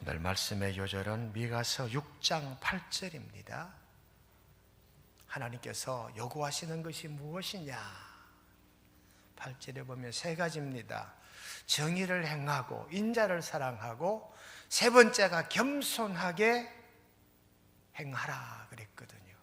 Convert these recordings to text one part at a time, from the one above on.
오늘 말씀의 요절은 미가서 6장 8절입니다. 하나님께서 요구하시는 것이 무엇이냐? 8절에 보면 세 가지입니다. 정의를 행하고 인자를 사랑하고 세 번째가 겸손하게 행하라 그랬거든요.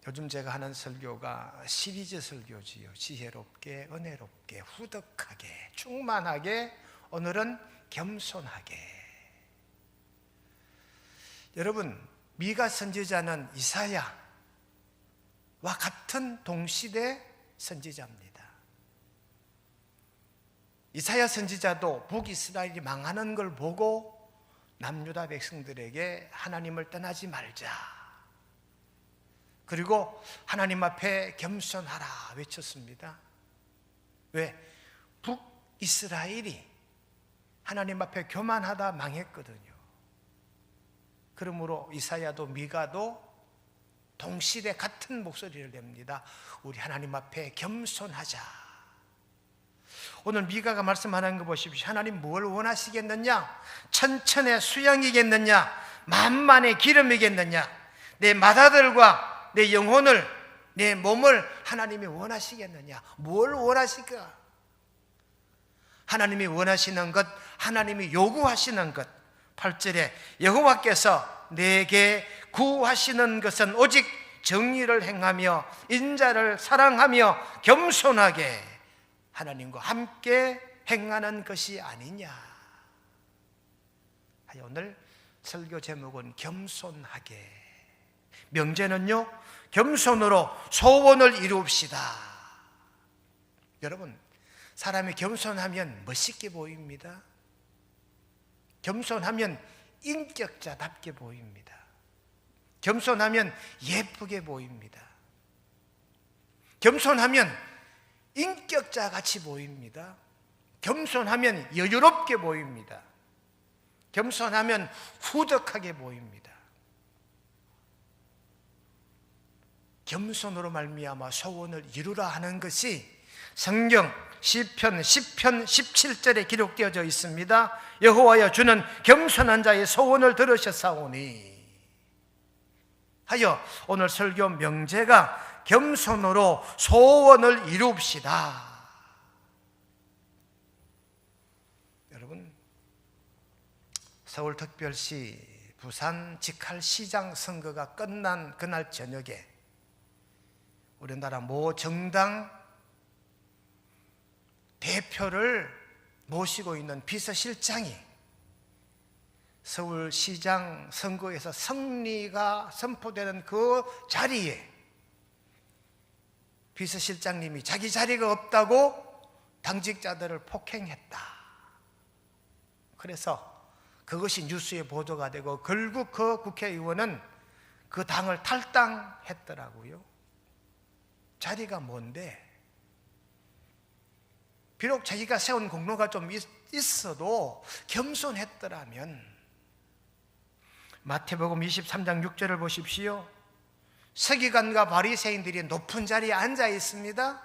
요즘 제가 하는 설교가 시리즈 설교지요. 지혜롭게, 은혜롭게, 후덕하게, 충만하게, 오늘은 겸손하게. 여러분, 미가 선지자는 이사야와 같은 동시대 선지자입니다. 이사야 선지자도 북이스라엘이 망하는 걸 보고 남유다 백성들에게 하나님을 떠나지 말자, 그리고 하나님 앞에 겸손하라 외쳤습니다. 왜? 북이스라엘이 하나님 앞에 교만하다 망했거든요. 그러므로 이사야도 미가도 동시대 같은 목소리를 냅니다. 우리 하나님 앞에 겸손하자. 오늘 미가가 말씀하는 거 보십시오. 하나님 뭘 원하시겠느냐? 천천의 수양이겠느냐? 만만의 기름이겠느냐? 내 맏아들과 내 영혼을, 내 몸을 하나님이 원하시겠느냐? 뭘 원하실까? 하나님이 원하시는 것, 하나님이 요구하시는 것. 8절에 여호와께서 내게 구하시는 것은 오직 정의를 행하며 인자를 사랑하며 겸손하게 하나님과 함께 행하는 것이 아니냐. 오늘 설교 제목은 겸손하게. 명제는요, 겸손으로 소원을 이루읍시다. 여러분, 사람이 겸손하면 멋있게 보입니다. 겸손하면 인격자답게 보입니다. 겸손하면 예쁘게 보입니다. 겸손하면 인격자같이 보입니다. 겸손하면 여유롭게 보입니다. 겸손하면 후덕하게 보입니다. 겸손으로 말미암아 소원을 이루라 하는 것이 성경 시편 10편 17절에 기록되어져 있습니다. 여호와여, 주는 겸손한 자의 소원을 들으셨사오니 하여 오늘 설교 명제가 겸손으로 소원을 이룹시다. 여러분, 서울특별시 부산 직할시장 선거가 끝난 그날 저녁에 우리나라 모 정당 대표를 모시고 있는 비서실장이 서울시장 선거에서 승리가 선포되는 그 자리에 비서실장님이 자기 자리가 없다고 당직자들을 폭행했다. 그래서 그것이 뉴스에 보도가 되고 결국 그 국회의원은 그 당을 탈당했더라고요. 자리가 뭔데? 비록 자기가 세운 공로가 좀 있어도 겸손했더라면. 마태복음 23장 6절을 보십시오. 서기관과 바리새인들이 높은 자리에 앉아 있습니다.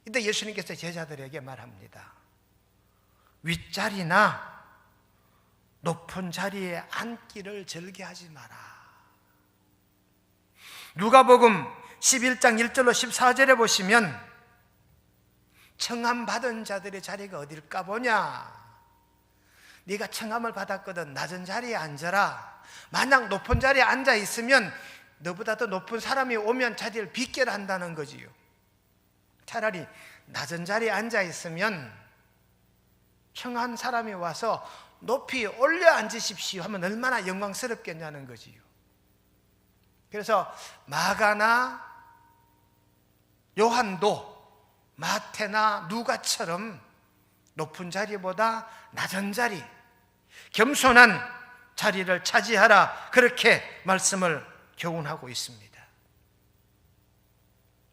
이때 예수님께서 제자들에게 말합니다. 윗자리나 높은 자리에 앉기를 즐겨하지 마라. 누가복음 11장 1절로 14절에 보시면 청함 받은 자들의 자리가 어딜까 보냐. 네가 청함을 받았거든 낮은 자리에 앉아라. 만약 높은 자리에 앉아 있으면 너보다 더 높은 사람이 오면 자리를 비껴라 한다는 거지요. 차라리 낮은 자리에 앉아 있으면 청한 사람이 와서 높이 올려 앉으십시오 하면 얼마나 영광스럽겠냐는 거지요. 그래서 마가나 요한도 마태나 누가처럼 높은 자리보다 낮은 자리, 겸손한 자리를 차지하라, 그렇게 말씀을 교훈하고 있습니다.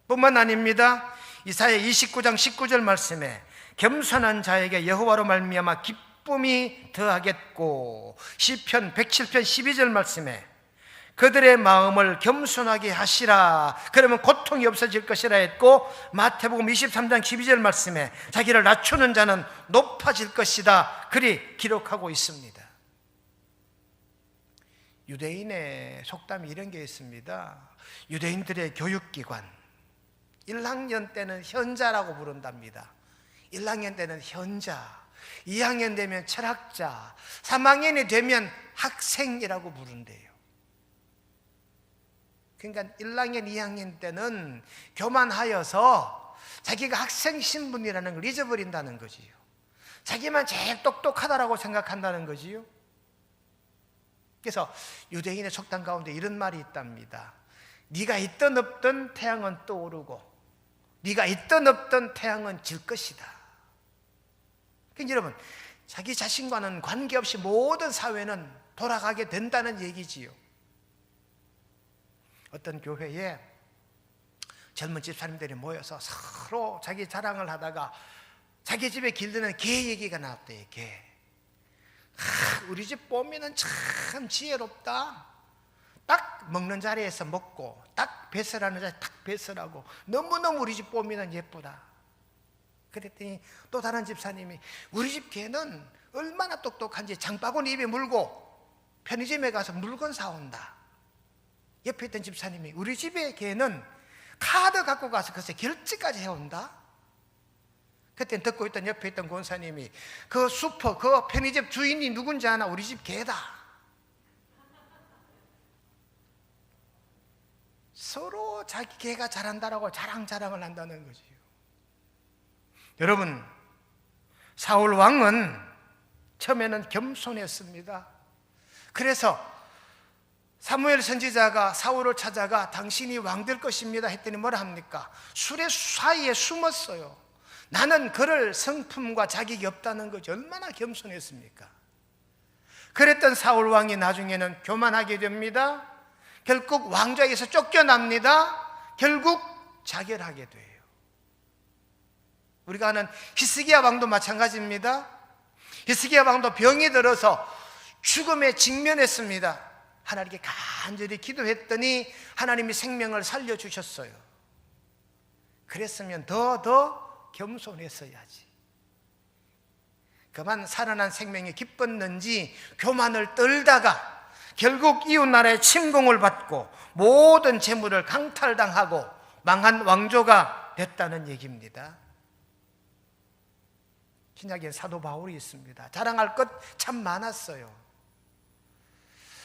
뿐만 아닙니다. 이사야 29장 19절 말씀에 겸손한 자에게 여호와로 말미암아 기쁨이 더하겠고, 시편 107편 12절 말씀에 그들의 마음을 겸손하게 하시라. 그러면 고통이 없어질 것이라 했고, 마태복음 23장 12절 말씀에 자기를 낮추는 자는 높아질 것이다, 그리 기록하고 있습니다. 유대인의 속담이 이런 게 있습니다. 유대인들의 교육기관 1학년 때는 현자라고 부른답니다. 1학년 때는 현자, 2학년 되면 철학자, 3학년이 되면 학생이라고 부른대요. 그러니까 1학년, 2학년 때는 교만하여서 자기가 학생 신분이라는 걸 잊어버린다는 거지요. 자기만 제일 똑똑하다라고 생각한다는 거지요. 그래서 유대인의 속담 가운데 이런 말이 있답니다. 네가 있든 없든 태양은 떠오르고 네가 있든 없든 태양은 질 것이다. 그러니까 여러분, 자기 자신과는 관계없이 모든 사회는 돌아가게 된다는 얘기지요. 어떤 교회에 젊은 집사님들이 모여서 서로 자기 자랑을 하다가 자기 집에 길드는 개 얘기가 나왔대요. 개. 우리 집 뽀미는 참 지혜롭다. 딱 먹는 자리에서 먹고 딱 배설하는 자리에 딱 배설하고 너무너무 우리 집 뽀미는 예쁘다. 그랬더니 또 다른 집사님이 우리 집 개는 얼마나 똑똑한지 장바구니 입에 물고 편의점에 가서 물건 사온다. 옆에 있던 집사님이 우리 집의 개는 카드 갖고 가서 글쎄 결제까지 해온다. 그때 듣고 있던 옆에 있던 권사님이 그 슈퍼 그 편의점 주인이 누군지 아나? 우리 집 개다. 서로 자기 개가 잘한다라고 자랑을 한다는 거지요. 여러분, 사울 왕은 처음에는 겸손했습니다. 그래서 사무엘 선지자가 사울을 찾아가 당신이 왕 될 것입니다 했더니 뭐라 합니까? 수레 사이에 숨었어요. 나는 그럴 성품과 자격이 없다는 거죠. 얼마나 겸손했습니까? 그랬던 사울 왕이 나중에는 교만하게 됩니다. 결국 왕좌에서 쫓겨납니다. 결국 자결하게 돼요. 우리가 아는 히스기야 왕도 마찬가지입니다. 히스기야 왕도 병이 들어서 죽음에 직면했습니다. 하나님께 간절히 기도했더니 하나님이 생명을 살려주셨어요. 그랬으면 더 겸손했어야지. 그만 살아난 생명이 기뻤는지 교만을 떨다가 결국 이웃나라의 침공을 받고 모든 재물을 강탈당하고 망한 왕조가 됐다는 얘기입니다. 신약에 사도 바울이 있습니다. 자랑할 것 참 많았어요.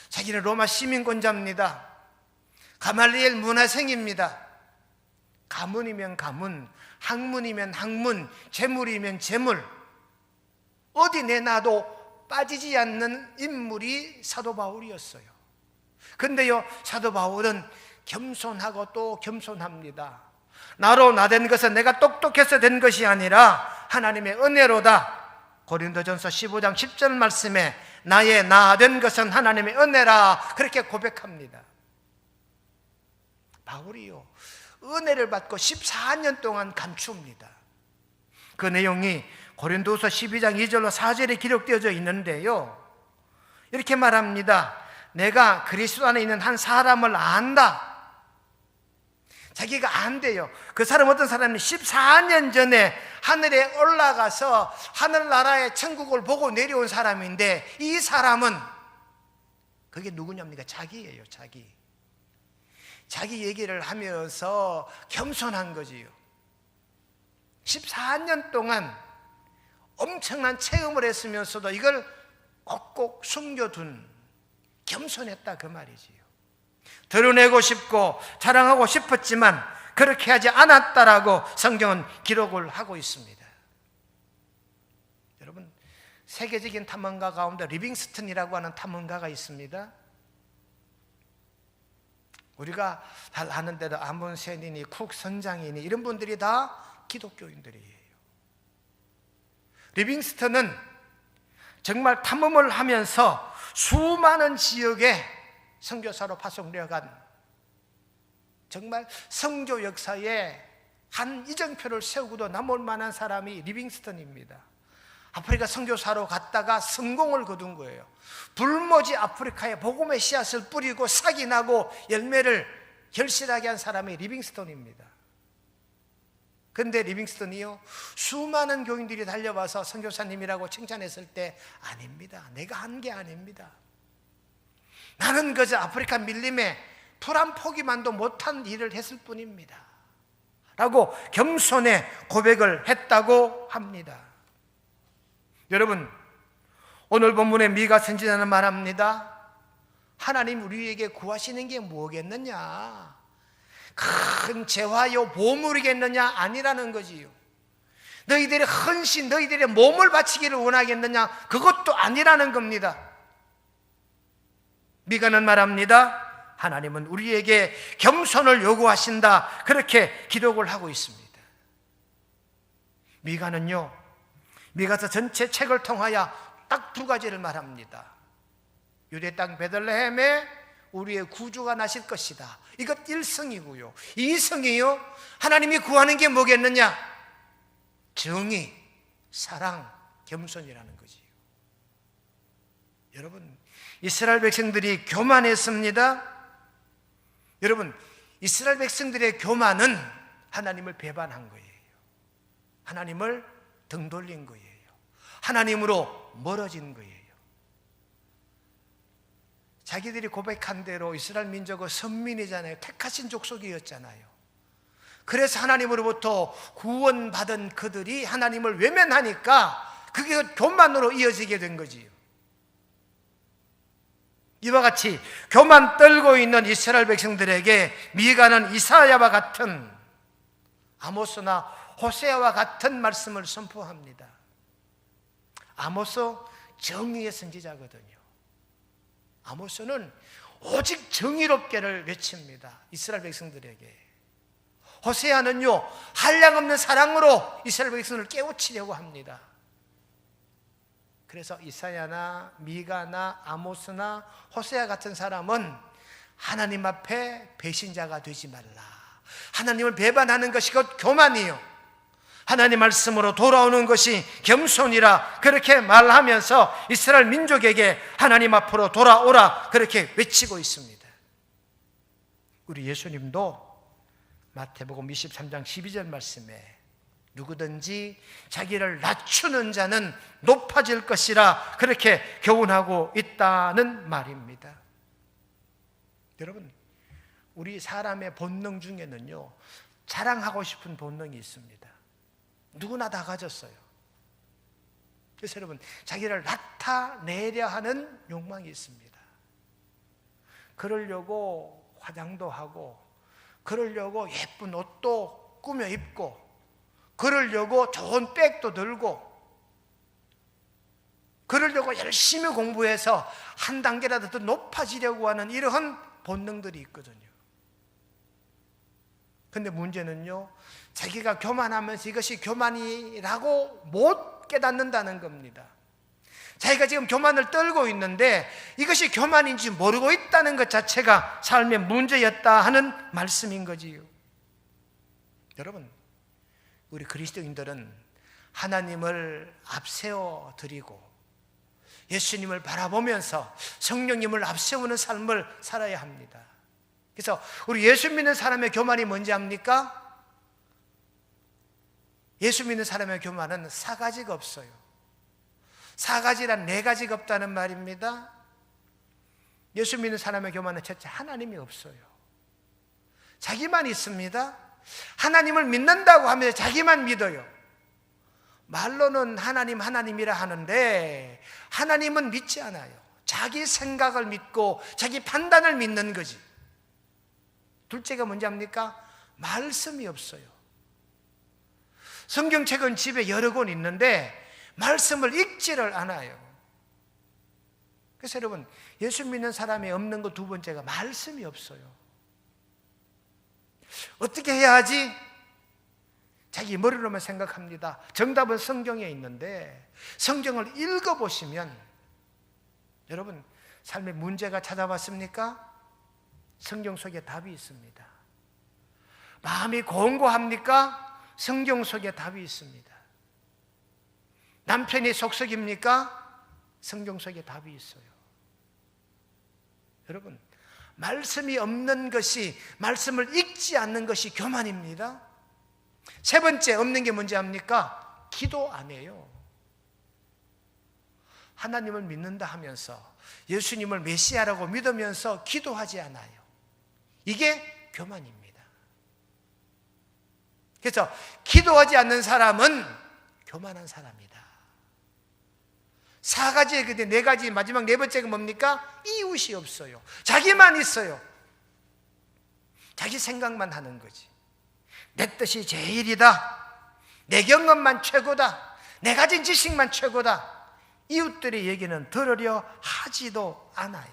자기는 로마 시민권자입니다. 가말리엘 문화생입니다. 가문이면 가문, 학문이면 학문, 재물이면 재물, 어디 내놔도 빠지지 않는 인물이 사도 바울이었어요. 그런데요, 사도 바울은 겸손하고 또 겸손합니다. 나로 나된 것은 내가 똑똑해서 된 것이 아니라 하나님의 은혜로다. 고린도전서 15장 10절 말씀에 나의 나된 것은 하나님의 은혜라, 그렇게 고백합니다. 바울이요, 은혜를 받고 14년 동안 감춥니다. 그 내용이 고린도서 12장 2절로 4절에 기록되어져 있는데요, 이렇게 말합니다. 내가 그리스도 안에 있는 한 사람을 안다. 자기가 안대요. 그 사람 어떤 사람이 14년 전에 하늘에 올라가서 하늘나라의 천국을 보고 내려온 사람인데, 이 사람은 그게 누구냐입니까? 자기예요. 자기 얘기를 하면서 겸손한 거지요. 14년 동안 엄청난 체험을 했으면서도 이걸 꼭꼭 숨겨둔, 겸손했다 그 말이지요. 드러내고 싶고 자랑하고 싶었지만 그렇게 하지 않았다라고 성경은 기록을 하고 있습니다. 여러분, 세계적인 탐험가 가운데 리빙스턴이라고 하는 탐험가가 있습니다. 우리가 잘 아는 대로 아문센이니 쿡 선장이니 이런 분들이 다 기독교인들이에요. 리빙스턴은 정말 탐험을 하면서 수많은 지역에 선교사로 파송되어 간, 정말 선교 역사에 한 이정표를 세우고도 남을 만한 사람이 리빙스턴입니다. 아프리카 선교사로 갔다가 성공을 거둔 거예요. 불모지 아프리카에 복음의 씨앗을 뿌리고 싹이 나고 열매를 결실하게 한 사람이 리빙스톤입니다. 근데 리빙스톤이요, 수많은 교인들이 달려와서 선교사님이라고 칭찬했을 때 아닙니다. 내가 한 게 아닙니다. 나는 그저 아프리카 밀림에 풀 한 포기만도 못한 일을 했을 뿐입니다 라고 겸손의 고백을 했다고 합니다. 여러분, 오늘 본문의 미가 선지자는 말합니다. 하나님 우리에게 구하시는 게 뭐겠느냐? 큰 재화요 보물이겠느냐? 아니라는 거지요. 너희들의 헌신, 너희들의 몸을 바치기를 원하겠느냐? 그것도 아니라는 겁니다. 미가는 말합니다. 하나님은 우리에게 겸손을 요구하신다, 그렇게 기록을 하고 있습니다. 미가는요, 미가서 전체 책을 통하여 딱 두 가지를 말합니다. 유대 땅 베들레헴에 우리의 구주가 나실 것이다. 이것 1성이고요. 2성이요, 하나님이 구하는 게 뭐겠느냐? 정의, 사랑, 겸손이라는 거지요. 여러분, 이스라엘 백성들이 교만했습니다. 여러분, 이스라엘 백성들의 교만은 하나님을 배반한 거예요. 하나님을 등 돌린 거예요. 하나님으로 멀어진 거예요. 자기들이 고백한 대로 이스라엘 민족은 선민이잖아요. 택하신 족속이었잖아요. 그래서 하나님으로부터 구원받은 그들이 하나님을 외면하니까 그게 교만으로 이어지게 된 거지요. 이와 같이 교만 떨고 있는 이스라엘 백성들에게 미가는 이사야와 같은, 아모스나 호세아와 같은 말씀을 선포합니다. 아모스 정의의 선지자거든요. 아모스는 오직 정의롭게를 외칩니다, 이스라엘 백성들에게. 호세아는요, 한량없는 사랑으로 이스라엘 백성을 깨우치려고 합니다. 그래서 이사야나 미가나 아모스나 호세아 같은 사람은 하나님 앞에 배신자가 되지 말라, 하나님을 배반하는 것이 곧 교만이요, 하나님 말씀으로 돌아오는 것이 겸손이라, 그렇게 말하면서 이스라엘 민족에게 하나님 앞으로 돌아오라, 그렇게 외치고 있습니다. 우리 예수님도 마태복음 23장 12절 말씀에 누구든지 자기를 낮추는 자는 높아질 것이라, 그렇게 교훈하고 있다는 말입니다. 여러분, 우리 사람의 본능 중에는요, 자랑하고 싶은 본능이 있습니다. 누구나 다 가졌어요. 그래서 여러분, 자기를 나타내려 하는 욕망이 있습니다. 그러려고 화장도 하고, 그러려고 예쁜 옷도 꾸며 입고, 그러려고 좋은 백도 들고, 그러려고 열심히 공부해서 한 단계라도 더 높아지려고 하는 이러한 본능들이 있거든요. 근데 문제는요, 자기가 교만하면서 이것이 교만이라고 못 깨닫는다는 겁니다. 자기가 지금 교만을 떨고 있는데 이것이 교만인지 모르고 있다는 것 자체가 삶의 문제였다 하는 말씀인 거지요. 여러분, 우리 그리스도인들은 하나님을 앞세워 드리고 예수님을 바라보면서 성령님을 앞세우는 삶을 살아야 합니다. 그래서 우리 예수 믿는 사람의 교만이 뭔지 압니까? 예수 믿는 사람의 교만은 4가지가 없어요. 4가지란 4가지가 없다는 말입니다. 예수 믿는 사람의 교만은 첫째, 하나님이 없어요. 자기만 있습니다. 하나님을 믿는다고 하면서 자기만 믿어요. 말로는 하나님이라 하는데 하나님은 믿지 않아요. 자기 생각을 믿고 자기 판단을 믿는 거지. 둘째가 뭔지 압니까? 말씀이 없어요. 성경책은 집에 여러 권 있는데 말씀을 읽지를 않아요. 그래서 여러분, 예수 믿는 사람이 없는 것 두 번째가 말씀이 없어요. 어떻게 해야 하지? 자기 머리로만 생각합니다. 정답은 성경에 있는데 성경을 읽어보시면 여러분, 삶의 문제가 찾아왔습니까? 성경 속에 답이 있습니다. 마음이 공고합니까? 성경 속에 답이 있습니다. 남편이 속썩입니까? 성경 속에 답이 있어요. 여러분, 말씀이 없는 것이, 말씀을 읽지 않는 것이 교만입니다. 세 번째, 없는 게 뭔지 압니까? 기도 안 해요. 하나님을 믿는다 하면서, 예수님을 메시아라고 믿으면서 기도하지 않아요. 이게 교만입니다. 그래서 기도하지 않는 사람은 교만한 사람이다. 4가지의 근데 4가지, 마지막 4번째가 뭡니까? 이웃이 없어요. 자기만 있어요. 자기 생각만 하는 거지. 내 뜻이 제일이다. 내 경험만 최고다. 내 가진 지식만 최고다. 이웃들의 얘기는 들으려 하지도 않아요.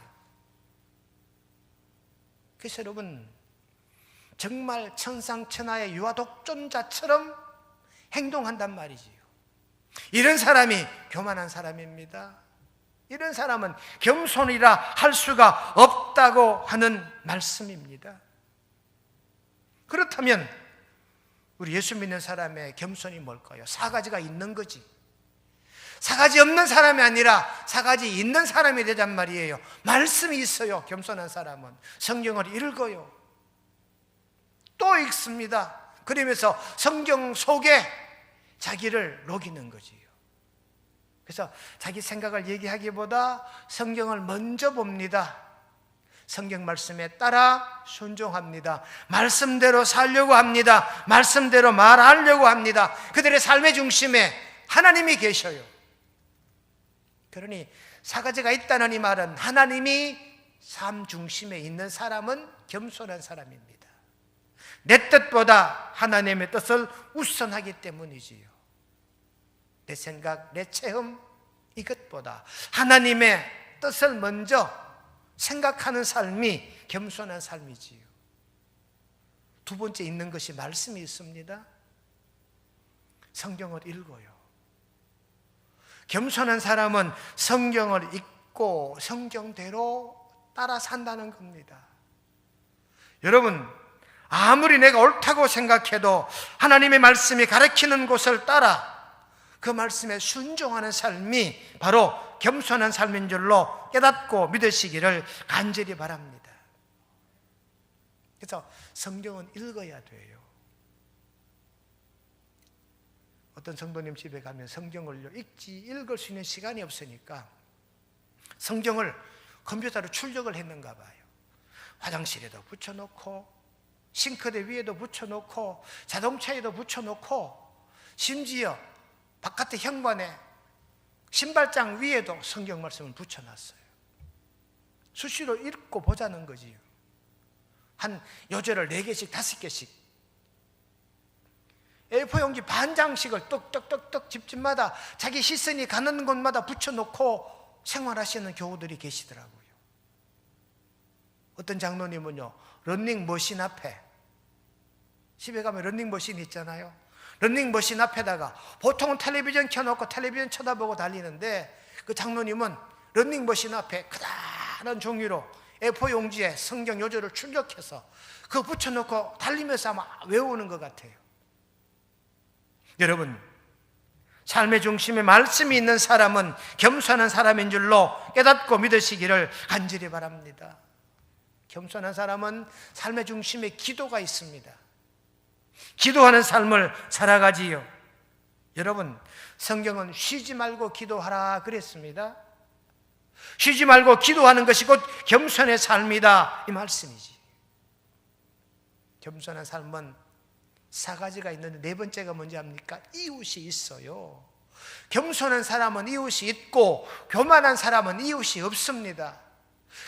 그래서 여러분, 정말 천상천하의 유아독존자처럼 행동한단 말이지요. 이런 사람이 교만한 사람입니다. 이런 사람은 겸손이라 할 수가 없다고 하는 말씀입니다. 그렇다면 우리 예수 믿는 사람의 겸손이 뭘까요? 4가지가 있는 거지. 4가지 없는 사람이 아니라 4가지 있는 사람이 되단 말이에요. 말씀이 있어요. 겸손한 사람은 성경을 읽어요. 또 읽습니다. 그러면서 성경 속에 자기를 녹이는 거지요. 그래서 자기 생각을 얘기하기보다 성경을 먼저 봅니다. 성경 말씀에 따라 순종합니다. 말씀대로 살려고 합니다. 말씀대로 말하려고 합니다. 그들의 삶의 중심에 하나님이 계셔요. 그러니 4가지가 있다는 이 말은 하나님이 삶 중심에 있는 사람은 겸손한 사람입니다. 내 뜻보다 하나님의 뜻을 우선하기 때문이지요. 내 생각, 내 체험 이것보다 하나님의 뜻을 먼저 생각하는 삶이 겸손한 삶이지요. 2번째 있는 것이 말씀이 있습니다. 성경을 읽어요. 겸손한 사람은 성경을 읽고 성경대로 따라 산다는 겁니다. 여러분, 아무리 내가 옳다고 생각해도 하나님의 말씀이 가르치는 곳을 따라 그 말씀에 순종하는 삶이 바로 겸손한 삶인 줄로 깨닫고 믿으시기를 간절히 바랍니다. 그래서 성경은 읽어야 돼요. 어떤 성도님 집에 가면 성경을 읽을 수 있는 시간이 없으니까 성경을 컴퓨터로 출력을 했는가 봐요. 화장실에도 붙여놓고 싱크대 위에도 붙여놓고 자동차에도 붙여놓고 심지어 바깥의 현관에 신발장 위에도 성경 말씀을 붙여놨어요. 수시로 읽고 보자는 거지요. 한 요절을 4개씩 5개씩 A4 용지 반 장씩을 떡떡떡떡 집집마다 자기 시선이 가는 곳마다 붙여놓고 생활하시는 교우들이 계시더라고요. 어떤 장로님은요, 러닝머신 앞에, 집에 가면 러닝머신 있잖아요. 러닝머신 앞에다가 보통은 텔레비전 켜놓고 텔레비전 쳐다보고 달리는데 그 장로님은 러닝머신 앞에 크다란 종이로 A4 용지에 성경 요절을 출력해서 그거 붙여놓고 달리면서 아마 외우는 것 같아요. 여러분, 삶의 중심에 말씀이 있는 사람은 겸손한 사람인 줄로 깨닫고 믿으시기를 간절히 바랍니다. 겸손한 사람은 삶의 중심에 기도가 있습니다. 기도하는 삶을 살아가지요. 여러분, 성경은 쉬지 말고 기도하라 그랬습니다. 쉬지 말고 기도하는 것이 곧 겸손의 삶이다, 이 말씀이지. 겸손한 삶은 4가지가 있는데 4번째가 뭔지 압니까? 이웃이 있어요. 겸손한 사람은 이웃이 있고 교만한 사람은 이웃이 없습니다.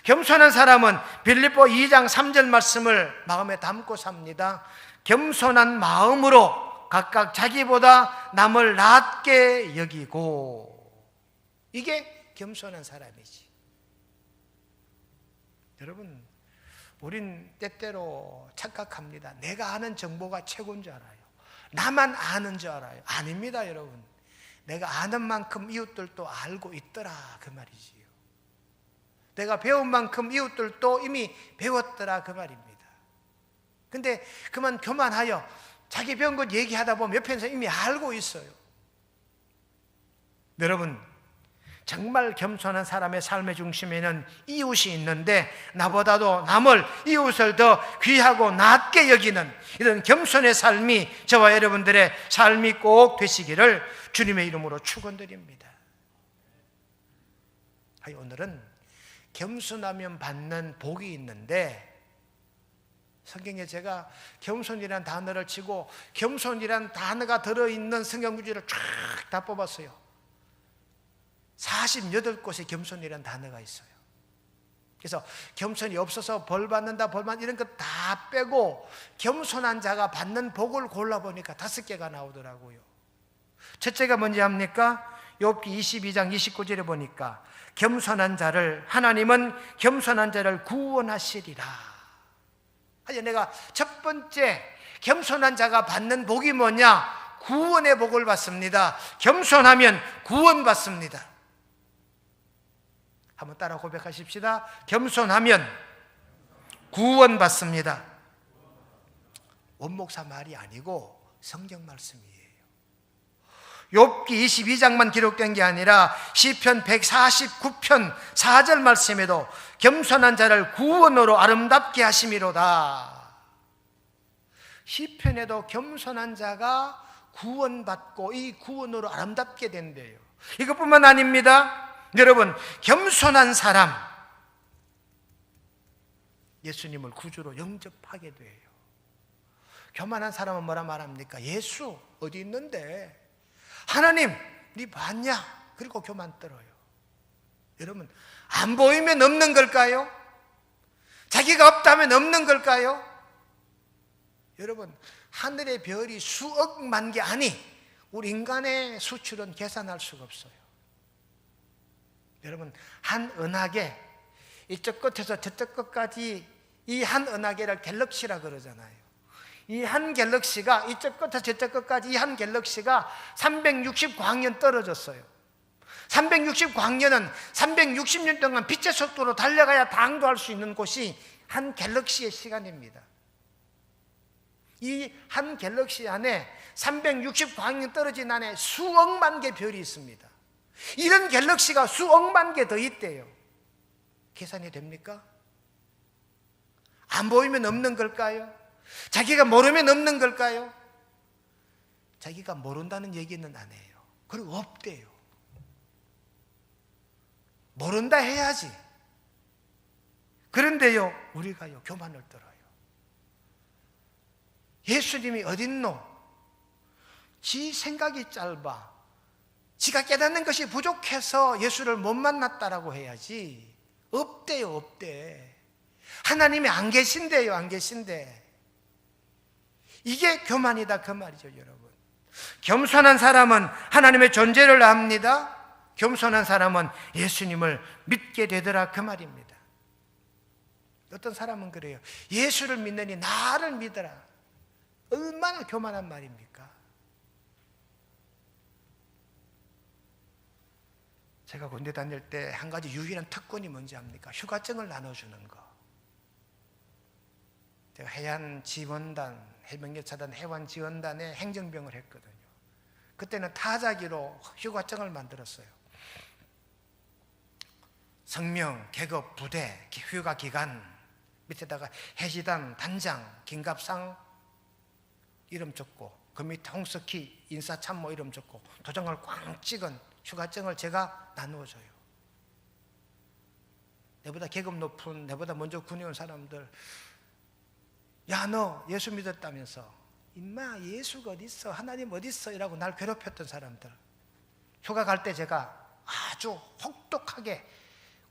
겸손한 사람은 빌립보 2장 3절 말씀을 마음에 담고 삽니다. 겸손한 마음으로 각각 자기보다 남을 낮게 여기고, 이게 겸손한 사람이지. 여러분, 우린 때때로 착각합니다. 내가 아는 정보가 최고인 줄 알아요. 나만 아는 줄 알아요. 아닙니다, 여러분. 내가 아는 만큼 이웃들도 알고 있더라, 그 말이지요. 내가 배운 만큼 이웃들도 이미 배웠더라, 그 말입니다. 근데 그만 교만하여 자기 배운 것 얘기하다 보면 옆에서 이미 알고 있어요. 여러분, 정말 겸손한 사람의 삶의 중심에는 이웃이 있는데 나보다도 남을, 이웃을 더 귀하고 낮게 여기는 이런 겸손의 삶이 저와 여러분들의 삶이 꼭 되시기를 주님의 이름으로 축원드립니다. 오늘은 겸손하면 받는 복이 있는데, 성경에 제가 겸손이라는 단어를 치고 겸손이라는 단어가 들어있는 성경 구절을 쫙 다 뽑았어요. 48곳에 겸손이라는 단어가 있어요. 그래서 겸손이 없어서 벌 받는다, 이런 거 다 빼고 겸손한 자가 받는 복을 골라보니까 5개가 나오더라고요. 첫째가 뭔지 압니까? 욥기 22장 29절에 보니까 겸손한 자를, 하나님은 겸손한 자를 구원하시리라. 내가 첫 번째 겸손한 자가 받는 복이 뭐냐? 구원의 복을 받습니다. 겸손하면 구원받습니다. 한번 따라 고백하십시다. 겸손하면 구원받습니다. 원목사 말이 아니고 성경 말씀이에요. 욥기 22장만 기록된 게 아니라 시편 149편 4절 말씀에도 겸손한 자를 구원으로 아름답게 하심이로다. 시편에도 겸손한 자가 구원받고 이 구원으로 아름답게 된대요. 이것뿐만 아닙니다. 여러분, 겸손한 사람 예수님을 구주로 영접하게 돼요. 교만한 사람은 뭐라 말합니까? 예수 어디 있는데? 하나님 네 봤냐? 그리고 교만 떨어요. 여러분, 안 보이면 없는 걸까요? 자기가 없다면 없는 걸까요? 여러분, 하늘의 별이 수억만 개 아니 우리 인간의 수출은 계산할 수가 없어요. 여러분, 한 은하계 이쪽 끝에서 저쪽 끝까지 이 한 은하계를 갤럭시라 그러잖아요. 이 한 갤럭시가 이쪽 끝에서 저쪽 끝까지 이 한 갤럭시가 360광년 떨어졌어요. 360광년은 360년 동안 빛의 속도로 달려가야 당도할 수 있는 곳이 한 갤럭시의 시간입니다. 이 한 갤럭시 안에 360광년 떨어진 안에 수억만 개 별이 있습니다. 이런 갤럭시가 수억만 개 더 있대요. 계산이 됩니까? 안 보이면 없는 걸까요? 자기가 모르면 없는 걸까요? 자기가 모른다는 얘기는 안 해요. 그리고 없대요. 모른다 해야지. 그런데요, 우리가요 교만을 떨어요. 예수님이 어딨노? 지 생각이 짧아, 지가 깨닫는 것이 부족해서 예수를 못 만났다라고 해야지. 없대요, 없대. 하나님이 안 계신대요, 안 계신대. 이게 교만이다 그 말이죠, 여러분. 겸손한 사람은 하나님의 존재를 압니다. 겸손한 사람은 예수님을 믿게 되더라 그 말입니다. 어떤 사람은 그래요. 예수를 믿느니 나를 믿어라. 얼마나 교만한 말입니까? 제가 군대 다닐 때 한 가지 유일한 특권이 뭔지 압니까? 휴가증을 나눠주는 거. 제가 해안지원단, 해병대차단 해관지원단에 행정병을 했거든요. 그때는 타자기로 휴가증을 만들었어요. 성명, 계급, 부대, 휴가 기간 밑에다가 해지단, 단장, 긴갑상 이름 적고 그 밑에 홍석희, 인사참모 이름 적고 도장을 꽝 찍은 휴가증을 제가 나누어줘요. 내보다 계급 높은, 내보다 먼저 군에 온 사람들, 야, 너 예수 믿었다면서, 임마 예수가 어디 있어, 하나님 어디 있어 이라고 날 괴롭혔던 사람들, 휴가 갈 때 제가 아주 혹독하게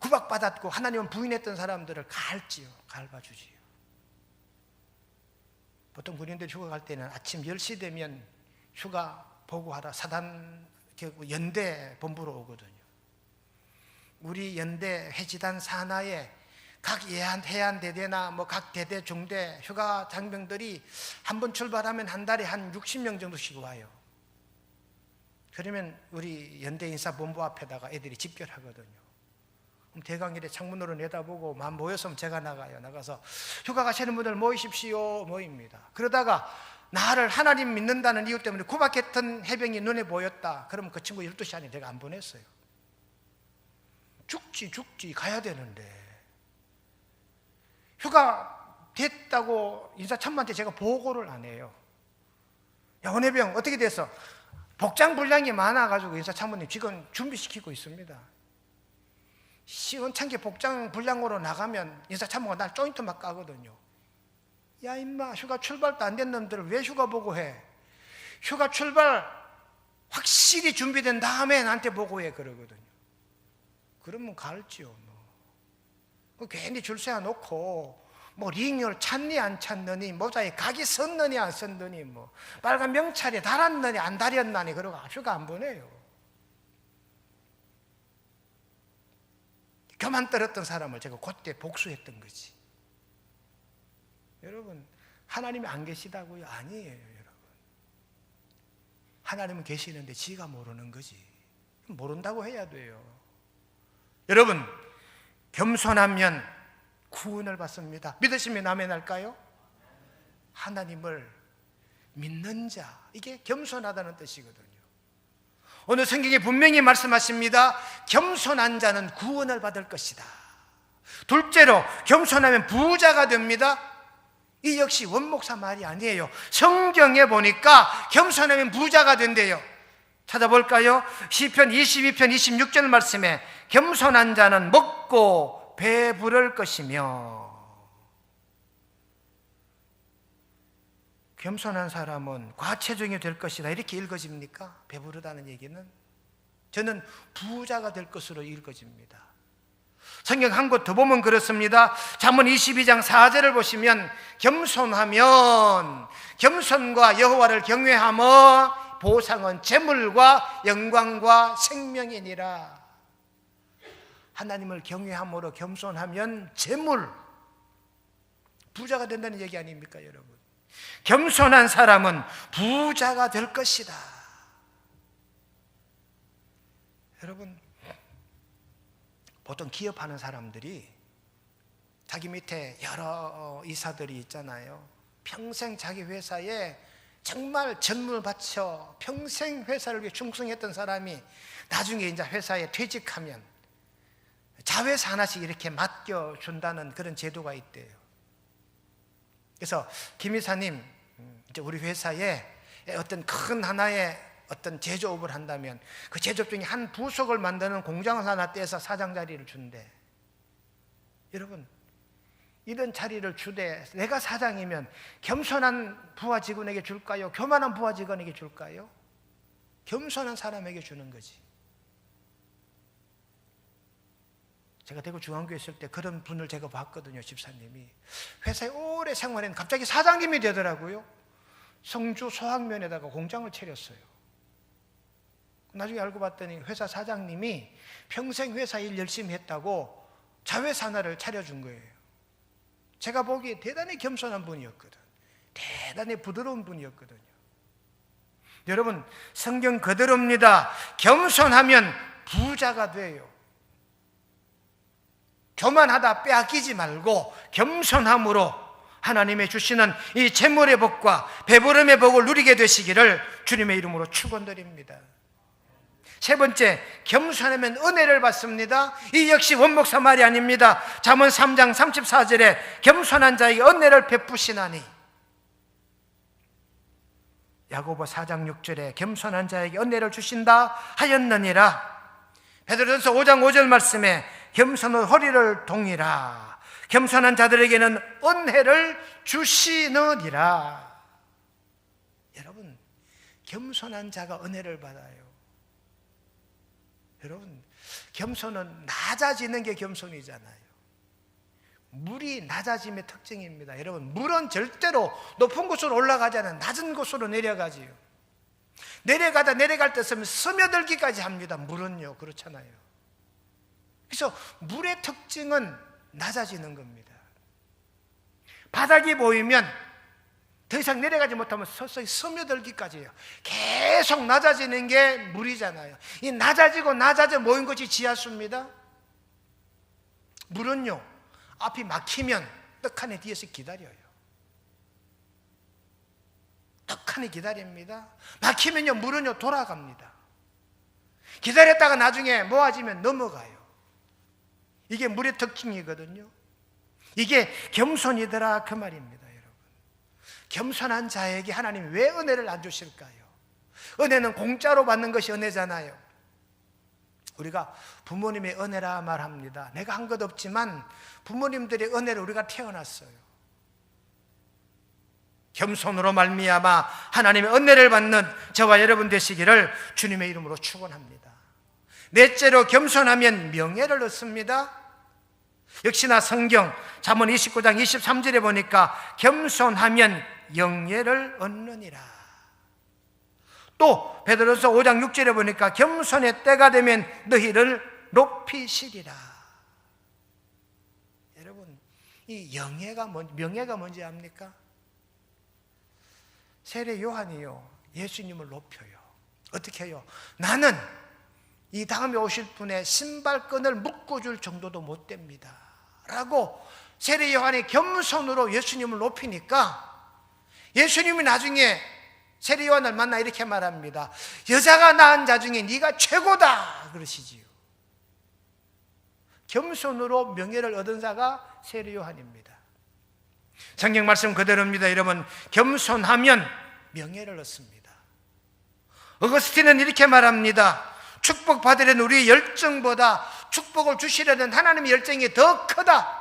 구박받았고 하나님은 부인했던 사람들을 갈지요, 갈봐주지요. 보통 군인들 휴가 갈 때는 아침 10시 되면 휴가 보고하러 사단 연대 본부로 오거든요. 우리 연대 해지단 산하에 각 해안대대나 뭐 각 대대 중대 휴가 장병들이 한 번 출발하면 한 달에 한 60명 정도씩 와요. 그러면 우리 연대 인사본부 앞에다가 애들이 집결하거든요. 그럼 대강일에 창문으로 내다보고 만 모였으면 제가 나가요. 나가서 휴가 가시는 분들 모이십시오, 모입니다. 그러다가 나를 하나님 믿는다는 이유 때문에 구박했던 해병이 눈에 보였다. 그러면 그 친구 12시 안에 내가 안 보냈어요. 죽지 가야 되는데 휴가 됐다고 인사참모한테 제가 보고를 안 해요. 야, 원해병 어떻게 됐어? 복장 분량이 많아가지고 인사참모님 지금 준비시키고 있습니다. 시원찮게 복장 분량으로 나가면 인사참모가 날 조인트 막 까거든요. 야 임마, 휴가 출발도 안 된 놈들을 왜 휴가 보고해? 휴가 출발 확실히 준비된 다음에 나한테 보고해 그러거든요. 그러면 갈지요. 뭐 괜히 줄 세워놓고 뭐 링을 찾니 안 찾느니, 모자에 각이 섰느니 안 섰느니, 뭐 빨간 명찰에 달았느니 안 달았느니 그러고 휴가 안 보내요. 교만 떨었던 사람을 제가 그때 복수했던 거지. 여러분, 하나님이 안 계시다고요? 아니에요, 여러분. 하나님은 계시는데 지가 모르는 거지. 모른다고 해야 돼요. 여러분, 겸손하면 구원을 받습니다. 믿으시면 아멘 할까요? 하나님을 믿는 자, 이게 겸손하다는 뜻이거든요. 오늘 성경에 분명히 말씀하십니다. 겸손한 자는 구원을 받을 것이다. 둘째로, 겸손하면 부자가 됩니다. 이 역시 원목사 말이 아니에요. 성경에 보니까 겸손하면 부자가 된대요. 찾아볼까요? 시편 22편 26절 말씀에 겸손한 자는 먹고 배부를 것이며, 겸손한 사람은 과체중이 될 것이다 이렇게 읽어집니까? 배부르다는 얘기는 저는 부자가 될 것으로 읽어집니다. 성경 한 곳 더 보면 그렇습니다. 잠언 22장 4절을 보시면 겸손하면, 겸손과 여호와를 경외하면 보상은 재물과 영광과 생명이니라. 하나님을 경외함으로 겸손하면 재물, 부자가 된다는 얘기 아닙니까 여러분? 겸손한 사람은 부자가 될 것이다. 여러분, 보통 기업하는 사람들이 자기 밑에 여러 이사들이 있잖아요. 평생 자기 회사에 정말 전문을 바쳐 평생 회사를 위해 충성했던 사람이 나중에 이제 회사에 퇴직하면 자회사 하나씩 이렇게 맡겨준다는 그런 제도가 있대요. 그래서 김 이사님, 이제 우리 회사에 어떤 큰 하나의 어떤 제조업을 한다면 그 제조업 중에 한 부속을 만드는 공장을 하나 떼서 사장 자리를 준대. 여러분, 이런 자리를 주되 내가 사장이면 겸손한 부하 직원에게 줄까요? 교만한 부하 직원에게 줄까요? 겸손한 사람에게 주는 거지. 제가 대구 중앙교회 있을 때 그런 분을 제가 봤거든요. 집사님이 회사에 오래 생활했는데 갑자기 사장님이 되더라고요. 성주 소학면에다가 공장을 차렸어요. 나중에 알고 봤더니 회사 사장님이 평생 회사 일 열심히 했다고 자회사 하나를 차려준 거예요. 제가 보기에 대단히 겸손한 분이었거든. 대단히 부드러운 분이었거든요. 여러분, 성경 그대로입니다. 겸손하면 부자가 돼요. 교만하다 빼앗기지 말고 겸손함으로 하나님의 주시는 이 재물의 복과 배부름의 복을 누리게 되시기를 주님의 이름으로 축원드립니다. 세 번째, 겸손하면 은혜를 받습니다. 이 역시 원목사 말이 아닙니다. 잠언 3장 34절에 겸손한 자에게 은혜를 베푸시나니, 야고보 4장 6절에 겸손한 자에게 은혜를 주신다 하였느니라. 베드로전서 5장 5절 말씀에 겸손은 허리를 동이라. 겸손한 자들에게는 은혜를 주시느니라. 여러분, 겸손한 자가 은혜를 받아요. 여러분, 겸손은 낮아지는 게 겸손이잖아요. 물이 낮아짐의 특징입니다. 여러분, 물은 절대로 높은 곳으로 올라가지 않아요. 낮은 곳으로 내려가지요. 내려갈 때 스며들기까지 합니다. 물은요, 그렇잖아요. 그래서 물의 특징은 낮아지는 겁니다. 바닥이 보이면 더 이상 내려가지 못하면 서서히 스며들기까지 해요. 계속 낮아지는 게 물이잖아요. 이 낮아지고 낮아져 모인 것이 지하수입니다. 물은요, 앞이 막히면 떡하니 뒤에서 기다려요. 떡하니 기다립니다. 막히면요 물은요 돌아갑니다. 기다렸다가 나중에 모아지면 넘어가요. 이게 물의 특징이거든요. 이게 겸손이더라 그 말입니다. 여러분, 겸손한 자에게 하나님이 왜 은혜를 안 주실까요? 은혜는 공짜로 받는 것이 은혜잖아요. 우리가 부모님의 은혜라 말합니다. 내가 한 것 없지만 부모님들의 은혜를 우리가 태어났어요. 겸손으로 말미암아 하나님의 은혜를 받는 저와 여러분 되시기를 주님의 이름으로 축원합니다. 넷째로, 겸손하면 명예를 얻습니다. 역시나 성경 잠언 29장 23절에 보니까 겸손하면 영예를 얻느니라. 또 베드로서 5장 6절에 보니까 겸손의 때가 되면 너희를 높이시리라. 여러분, 이 명예가 뭔지 압니까? 세례 요한이요 예수님을 높여요. 어떻게 해요? 나는 이 다음에 오실 분의 신발끈을 묶어줄 정도도 못 됩니다 라고 세례 요한이 겸손으로 예수님을 높이니까 예수님이 나중에 세례 요한을 만나 이렇게 말합니다. 여자가 낳은 자 중에 네가 최고다 그러시지요. 겸손으로 명예를 얻은 자가 세례 요한입니다. 성경 말씀 그대로입니다. 여러분, 겸손하면 명예를 얻습니다. 어거스틴은 이렇게 말합니다. 축복받으려는 우리의 열정보다 축복을 주시려는 하나님의 열정이 더 크다.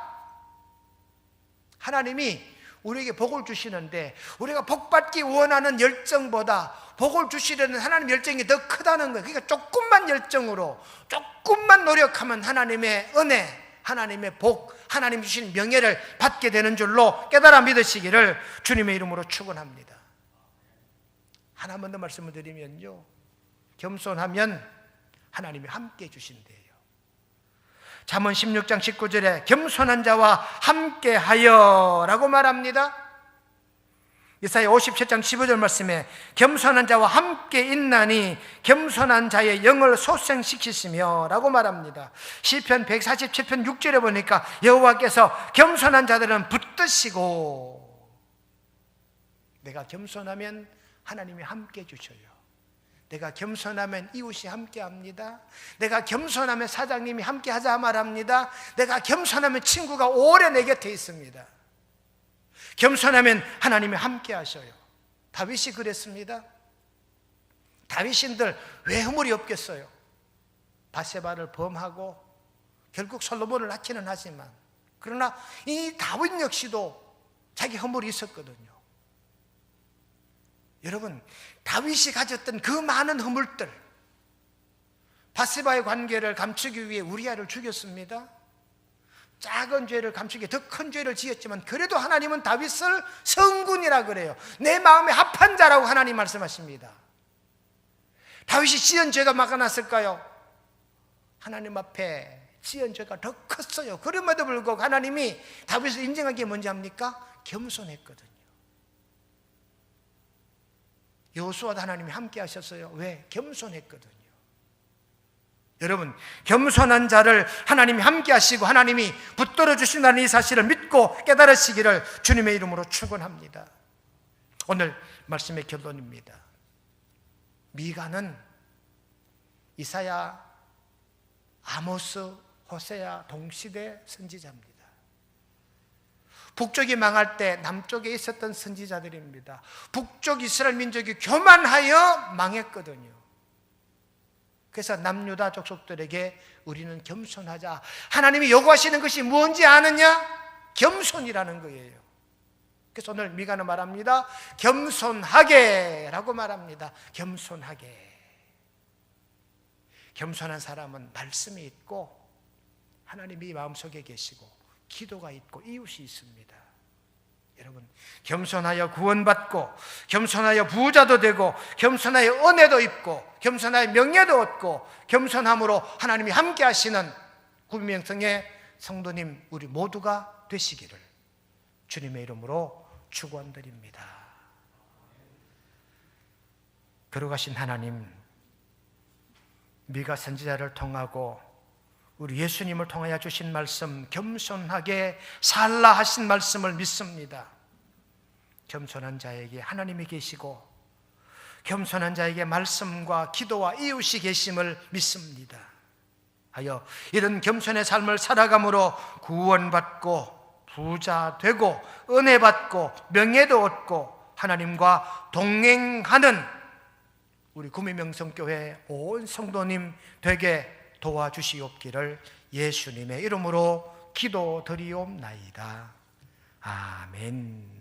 하나님이 우리에게 복을 주시는데 우리가 복받기 원하는 열정보다 복을 주시려는 하나님의 열정이 더 크다는 거예요. 그러니까 조금만 열정으로 조금만 노력하면 하나님의 은혜, 하나님의 복, 하나님 주신 명예를 받게 되는 줄로 깨달아 믿으시기를 주님의 이름으로 축원합니다. 하나만 더 말씀을 드리면요, 겸손하면 하나님이 함께 주신대요. 잠언 16장 19절에 겸손한 자와 함께하여 라고 말합니다. 이사야 57장 15절 말씀에 겸손한 자와 함께 있나니 겸손한 자의 영을 소생시키시며 라고 말합니다. 시편 147편 6절에 보니까 여호와께서 겸손한 자들은 붙드시고, 내가 겸손하면 하나님이 함께 주셔요. 내가 겸손하면 이웃이 함께합니다. 내가 겸손하면 사장님이 함께하자 말합니다. 내가 겸손하면 친구가 오래 내 곁에 있습니다. 겸손하면 하나님이 함께하셔요. 다윗이 그랬습니다. 다윗인들 왜 허물이 없겠어요? 바세바를 범하고 결국 솔로몬을 낳기는 하지만, 그러나 이 다윗 역시도 자기 허물이 있었거든요. 여러분, 다윗이 가졌던 그 많은 허물들, 바세바의 관계를 감추기 위해 우리아를 죽였습니다. 작은 죄를 감추기 더 큰 죄를 지었지만 그래도 하나님은 다윗을 성군이라 그래요. 내 마음에 합한 자라고 하나님 말씀하십니다. 다윗이 지은 죄가 막아났을까요? 하나님 앞에 지은 죄가 더 컸어요. 그럼에도 불구하고 하나님이 다윗을 인정한 게 뭔지 압니까? 겸손했거든요. 여호수아도 하나님이 함께 하셨어요. 왜? 겸손했거든요. 여러분, 겸손한 자를 하나님이 함께 하시고 하나님이 붙들어 주신다는 이 사실을 믿고 깨달으시기를 주님의 이름으로 축원합니다. 오늘 말씀의 결론입니다. 미가는 이사야, 아모스, 호세아 동시대 선지자입니다. 북쪽이 망할 때 남쪽에 있었던 선지자들입니다. 북쪽 이스라엘 민족이 교만하여 망했거든요. 그래서 남유다 족속들에게 우리는 겸손하자. 하나님이 요구하시는 것이 뭔지 아느냐? 겸손이라는 거예요. 그래서 오늘 미가는 말합니다. 겸손하게 라고 말합니다. 겸손하게. 겸손한 사람은 말씀이 있고 하나님이 마음속에 계시고 기도가 있고 이웃이 있습니다. 여러분, 겸손하여 구원받고 겸손하여 부자도 되고 겸손하여 은혜도 입고 겸손하여 명예도 얻고 겸손함으로 하나님이 함께 하시는 구명성의 성도님 우리 모두가 되시기를 주님의 이름으로 축원드립니다. 거룩하신 하나님, 미가 선지자를 통하고 우리 예수님을 통하여 주신 말씀, 겸손하게 살라 하신 말씀을 믿습니다. 겸손한 자에게 하나님이 계시고 겸손한 자에게 말씀과 기도와 이웃이 계심을 믿습니다. 하여 이런 겸손의 삶을 살아감으로 구원받고 부자 되고 은혜 받고 명예도 얻고 하나님과 동행하는 우리 구미명성교회 온 성도님 되게 도와주시옵기를 예수님의 이름으로 기도드리옵나이다. 아멘.